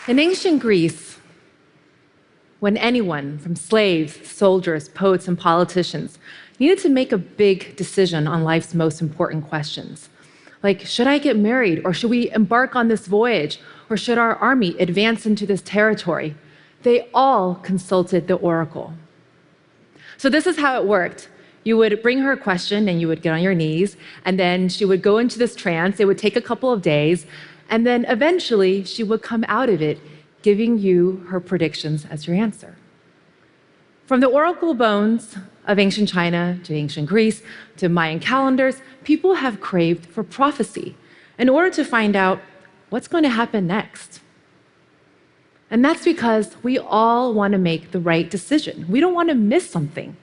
In ancient Greece, when anyone, from slaves, soldiers, poets, and politicians, needed to make a big decision on life's most important questions, like, should I get married, or should we embark on this voyage, or should our army advance into this territory, they all consulted the oracle. So this is how it worked. You would bring her a question, and you would get on your knees, and then she would go into this trance. It would take a couple of days, and then eventually she would come out of it, giving you her predictions as your answer. From the oracle bones of ancient China to ancient Greece to Mayan calendars, people have craved for prophecy in order to find out what's going to happen next. And that's because we all want to make the right decision. We don't want to miss something.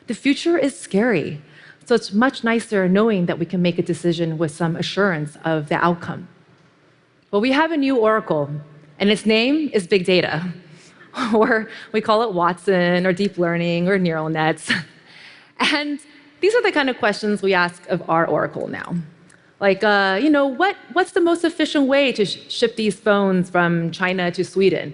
The future is scary, so it's much nicer knowing that we can make a decision with some assurance of the outcome. Well, we have a new oracle, and its name is big data, or we call it Watson, or deep learning, or neural nets. And these are the kind of questions we ask of our oracle now. Like, what's the most efficient way to ship these phones from China to Sweden?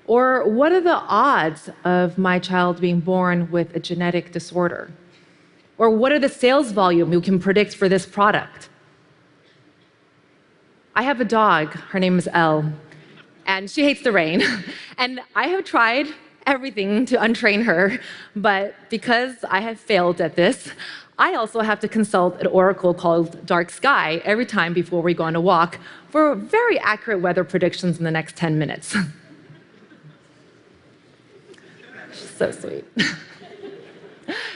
Or what are the odds of my child being born with a genetic disorder? Or what are the sales volume we can predict for this product? I have a dog, her name is Elle, and she hates the rain. And I have tried everything to untrain her, but because I have failed at this, I also have to consult an oracle called Dark Sky every time before we go on a walk for very accurate weather predictions in the next 10 minutes. So sweet.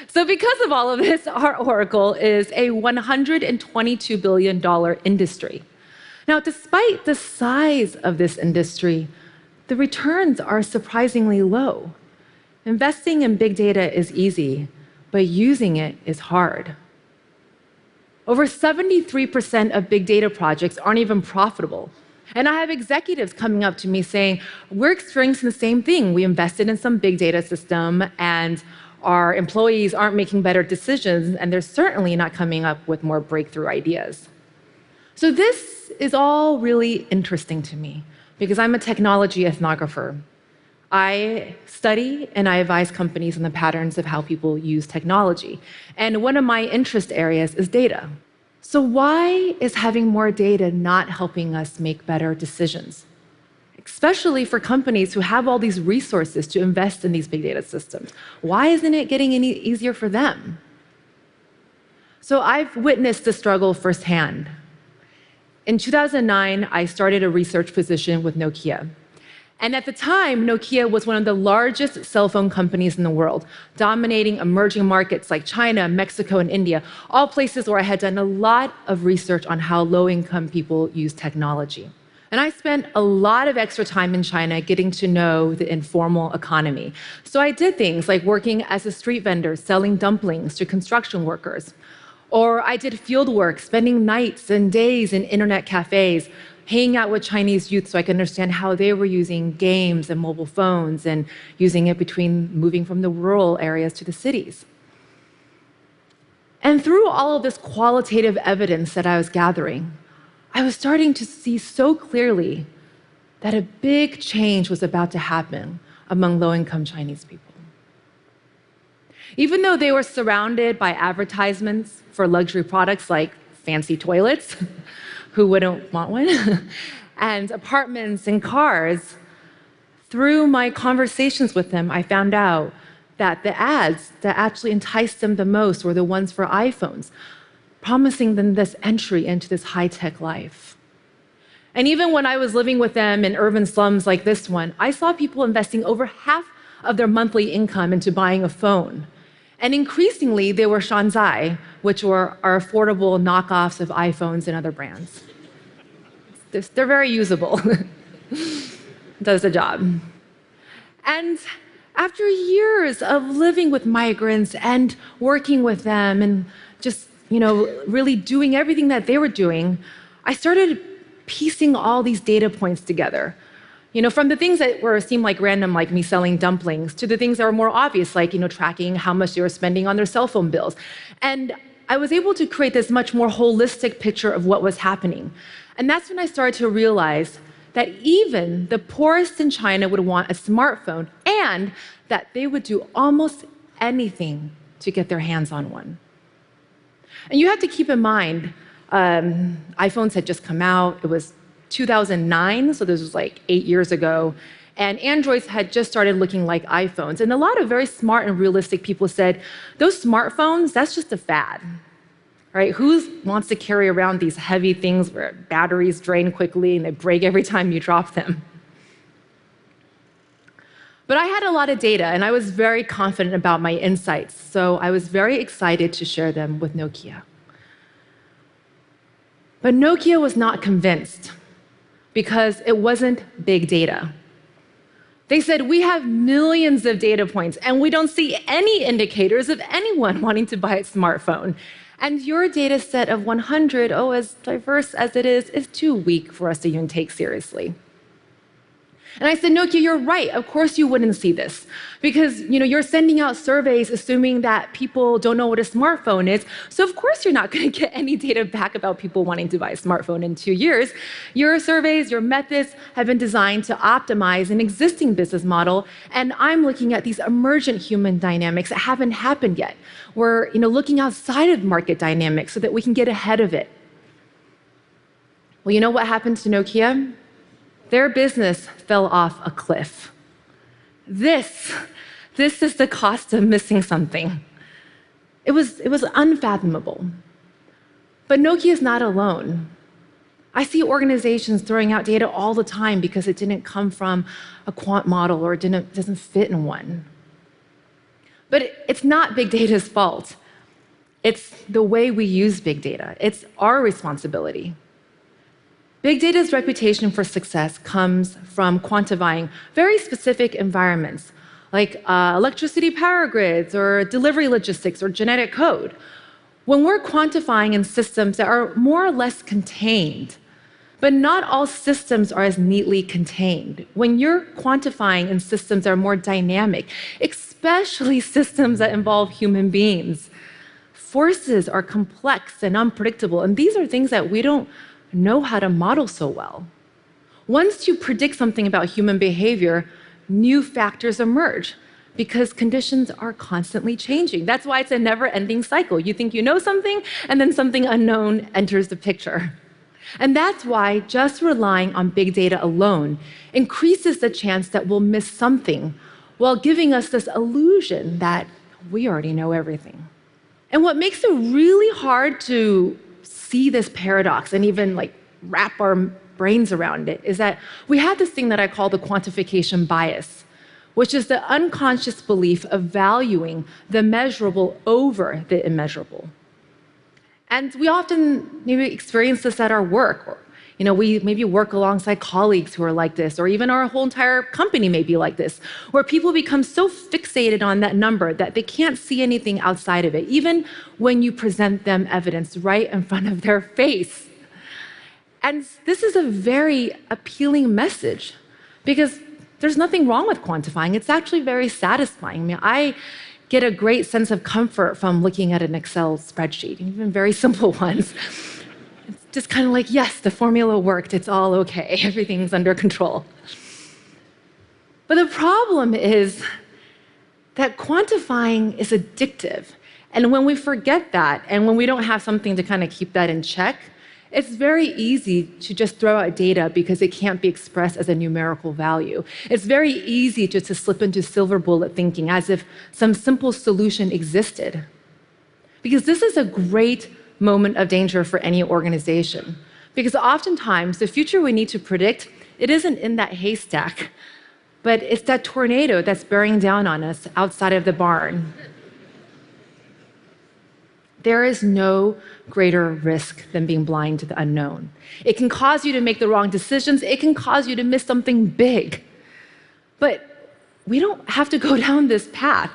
So because of all of this, our oracle is a $122 billion industry. Now, despite the size of this industry, the returns are surprisingly low. Investing in big data is easy, but using it is hard. Over 73% of big data projects aren't even profitable. And I have executives coming up to me saying, we're experiencing the same thing. We invested in some big data system, and our employees aren't making better decisions, and they're certainly not coming up with more breakthrough ideas. So this is all really interesting to me, because I'm a technology ethnographer. I study and I advise companies on the patterns of how people use technology. And one of my interest areas is data. So why is having more data not helping us make better decisions? Especially for companies who have all these resources to invest in these big data systems. Why isn't it getting any easier for them? So I've witnessed the struggle firsthand. In 2009, I started a research position with Nokia. And at the time, Nokia was one of the largest cell phone companies in the world, dominating emerging markets like China, Mexico, and India, all places where I had done a lot of research on how low-income people use technology. And I spent a lot of extra time in China getting to know the informal economy. So I did things like working as a street vendor, selling dumplings to construction workers. Or I did field work, spending nights and days in internet cafes, hanging out with Chinese youth so I could understand how they were using games and mobile phones and using it between moving from the rural areas to the cities. And through all of this qualitative evidence that I was gathering, I was starting to see so clearly that a big change was about to happen among low-income Chinese people. Even though they were surrounded by advertisements for luxury products like fancy toilets, who wouldn't want one? And apartments and cars. Through my conversations with them, I found out that the ads that actually enticed them the most were the ones for iPhones, promising them this entry into this high-tech life. And even when I was living with them in urban slums like this one, I saw people investing over half of their monthly income into buying a phone. And increasingly, they were Shanzai, which are affordable knockoffs of iPhones and other brands. They're very usable. Does the job. And after years of living with migrants and working with them and just, really doing everything that they were doing, I started piecing all these data points together. From the things that seemed like random, like me selling dumplings, to the things that were more obvious, like, tracking how much they were spending on their cell phone bills. And I was able to create this much more holistic picture of what was happening. And that's when I started to realize that even the poorest in China would want a smartphone and that they would do almost anything to get their hands on one. And you have to keep in mind, iPhones had just come out. It was 2009, so this was like 8 years ago. And Androids had just started looking like iPhones. And a lot of very smart and realistic people said, those smartphones, that's just a fad. Right? Who wants to carry around these heavy things where batteries drain quickly and they break every time you drop them? But I had a lot of data, and I was very confident about my insights, so I was very excited to share them with Nokia. But Nokia was not convinced because it wasn't big data. They said, we have millions of data points, and we don't see any indicators of anyone wanting to buy a smartphone. And your data set of 100, as diverse as it is too weak for us to even take seriously. And I said, Nokia, you're right. Of course you wouldn't see this. Because you're sending out surveys assuming that people don't know what a smartphone is. So of course you're not going to get any data back about people wanting to buy a smartphone in 2 years. Your surveys, your methods have been designed to optimize an existing business model. And I'm looking at these emergent human dynamics that haven't happened yet. We're looking outside of market dynamics so that we can get ahead of it. Well, you know what happened to Nokia? Their business fell off a cliff. This is the cost of missing something. It was unfathomable. But Nokia is not alone. I see organizations throwing out data all the time because it didn't come from a quant model or it doesn't fit in one. But it's not big data's fault. It's the way we use big data. It's our responsibility. Big data's reputation for success comes from quantifying very specific environments, like electricity power grids or delivery logistics or genetic code. When we're quantifying in systems that are more or less contained, but not all systems are as neatly contained. When you're quantifying in systems that are more dynamic, especially systems that involve human beings, forces are complex and unpredictable, and these are things that we don't know how to model so well. Once you predict something about human behavior, new factors emerge because conditions are constantly changing. That's why it's a never-ending cycle. You think you know something, and then something unknown enters the picture. And that's why just relying on big data alone increases the chance that we'll miss something while giving us this illusion that we already know everything. And what makes it really hard to see this paradox and even wrap our brains around it is that we have this thing that I call the quantification bias, which is the unconscious belief of valuing the measurable over the immeasurable. And we often maybe experience this at our work, or we maybe work alongside colleagues who are like this, or even our whole entire company may be like this, where people become so fixated on that number that they can't see anything outside of it, even when you present them evidence right in front of their face. And this is a very appealing message because there's nothing wrong with quantifying. It's actually very satisfying. I get a great sense of comfort from looking at an Excel spreadsheet, even very simple ones. It's just kind of like, yes, the formula worked. It's all okay. Everything's under control. But the problem is that quantifying is addictive. And when we forget that, and when we don't have something to kind of keep that in check, it's very easy to just throw out data because it can't be expressed as a numerical value. It's very easy just to slip into silver bullet thinking as if some simple solution existed. Because this is a great moment of danger for any organization. Because oftentimes, the future we need to predict, it isn't in that haystack, but it's that tornado that's bearing down on us outside of the barn. There is no greater risk than being blind to the unknown. It can cause you to make the wrong decisions. It can cause you to miss something big. But we don't have to go down this path.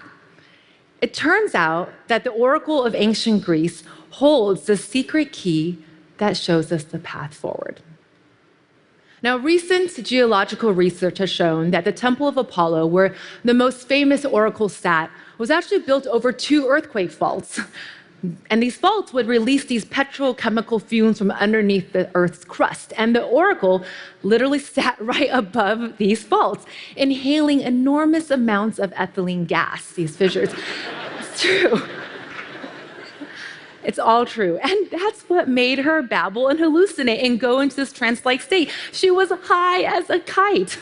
It turns out that the Oracle of ancient Greece holds the secret key that shows us the path forward. Now, recent geological research has shown that the Temple of Apollo, where the most famous oracle sat, was actually built over 2 earthquake faults. And these faults would release these petrochemical fumes from underneath the Earth's crust. And the oracle literally sat right above these faults, inhaling enormous amounts of ethylene gas, these fissures. It's true. It's all true. And that's what made her babble and hallucinate and go into this trance-like state. She was high as a kite.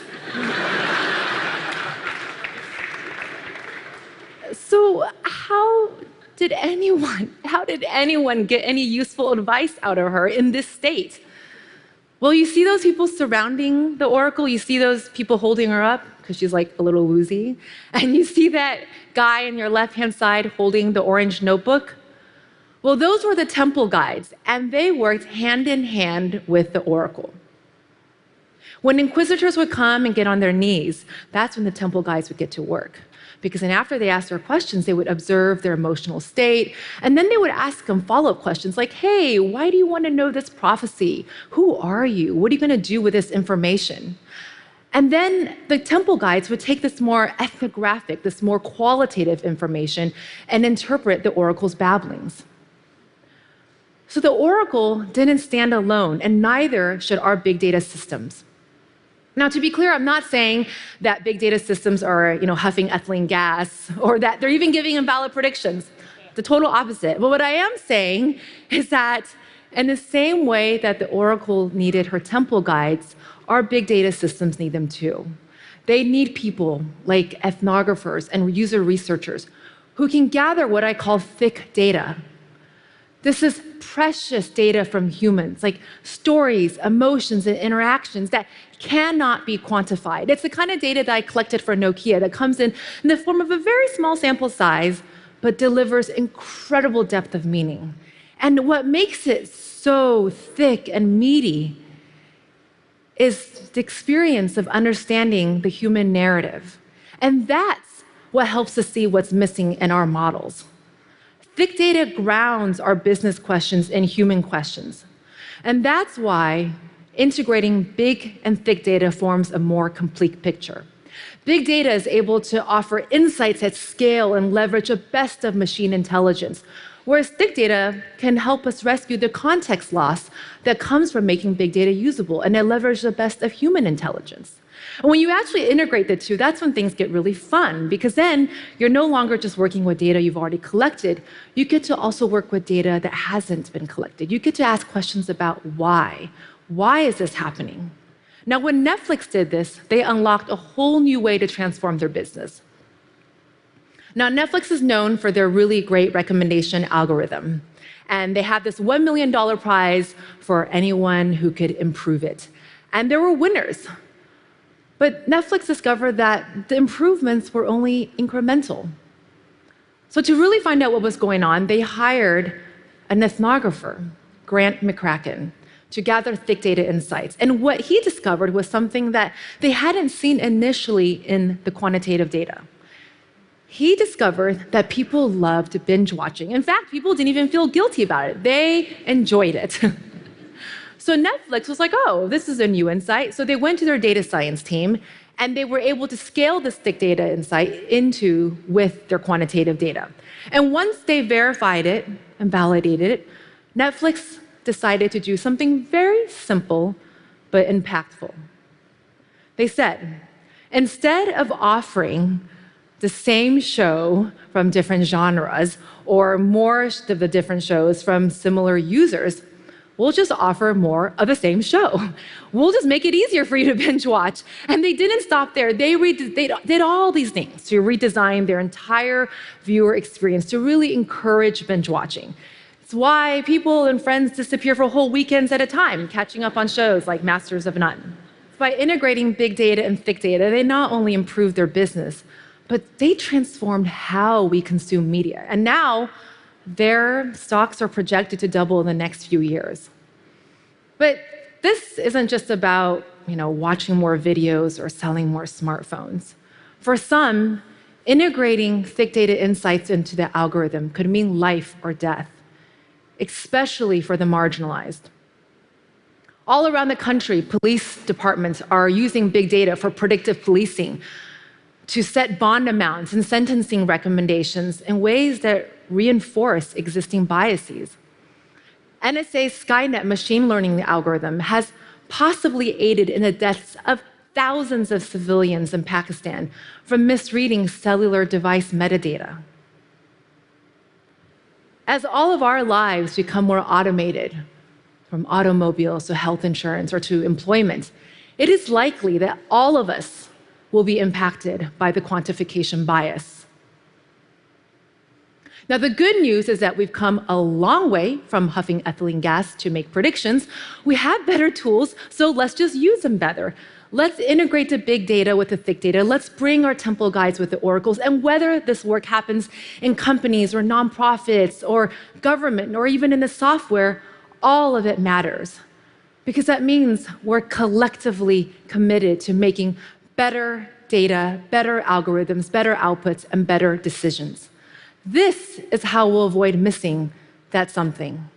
So how did anyone get any useful advice out of her in this state? Well, you see those people surrounding the oracle? You see those people holding her up because she's like a little woozy? And you see that guy on your left-hand side holding the orange notebook? Well, those were the temple guides, and they worked hand in hand with the oracle. When inquisitors would come and get on their knees, that's when the temple guides would get to work. Because then after they asked their questions, they would observe their emotional state, and then they would ask them follow-up questions like, hey, why do you want to know this prophecy? Who are you? What are you going to do with this information? And then the temple guides would take this more ethnographic, this more qualitative information and interpret the oracle's babblings. So the oracle didn't stand alone, and neither should our big data systems. Now, to be clear, I'm not saying that big data systems are, huffing ethylene gas or that they're even giving invalid predictions. The total opposite. But what I am saying is that in the same way that the oracle needed her temple guides, our big data systems need them too. They need people like ethnographers and user researchers who can gather what I call thick data. This is precious data from humans, like stories, emotions, and interactions that cannot be quantified. It's the kind of data that I collected for Nokia that comes in the form of a very small sample size, but delivers incredible depth of meaning. And what makes it so thick and meaty is the experience of understanding the human narrative. And that's what helps us see what's missing in our models. Thick data grounds our business questions in human questions. And that's why integrating big and thick data forms a more complete picture. Big data is able to offer insights at scale and leverage the best of machine intelligence, whereas thick data can help us rescue the context loss that comes from making big data usable, and it leverages the best of human intelligence. And when you actually integrate the two, that's when things get really fun, because then you're no longer just working with data you've already collected. You get to also work with data that hasn't been collected. You get to ask questions about why. Why is this happening? Now, when Netflix did this, they unlocked a whole new way to transform their business. Now, Netflix is known for their really great recommendation algorithm, and they have this $1 million prize for anyone who could improve it. And there were winners. But Netflix discovered that the improvements were only incremental. So to really find out what was going on, they hired an ethnographer, Grant McCracken, to gather thick data insights. And what he discovered was something that they hadn't seen initially in the quantitative data. He discovered that people loved binge watching. In fact, people didn't even feel guilty about it. They enjoyed it. So Netflix was like, oh, this is a new insight. So they went to their data science team, and they were able to scale this thick data insight with their quantitative data. And once they verified it and validated it, Netflix decided to do something very simple but impactful. They said, instead of offering the same show from different genres or more of the different shows from similar users, we'll just offer more of the same show. We'll just make it easier for you to binge watch. And they didn't stop there. They did all these things to redesign their entire viewer experience to really encourage binge watching. It's why people and friends disappear for whole weekends at a time, catching up on shows like Masters of None. By integrating big data and thick data, they not only improved their business, but they transformed how we consume media. And now, their stocks are projected to double in the next few years. But this isn't just about, watching more videos or selling more smartphones. For some, integrating thick data insights into the algorithm could mean life or death, especially for the marginalized. All around the country, police departments are using big data for predictive policing. to set bond amounts and sentencing recommendations in ways that reinforce existing biases. NSA's Skynet machine learning algorithm has possibly aided in the deaths of thousands of civilians in Pakistan from misreading cellular device metadata. As all of our lives become more automated, from automobiles to health insurance or to employment, it is likely that all of us will be impacted by the quantification bias. Now, the good news is that we've come a long way from huffing ethylene gas to make predictions. We have better tools, so let's just use them better. Let's integrate the big data with the thick data. Let's bring our temple guides with the oracles. And whether this work happens in companies or nonprofits or government or even in the software, all of it matters. Because that means we're collectively committed to making better data, better algorithms, better outputs, and better decisions. This is how we'll avoid missing that something.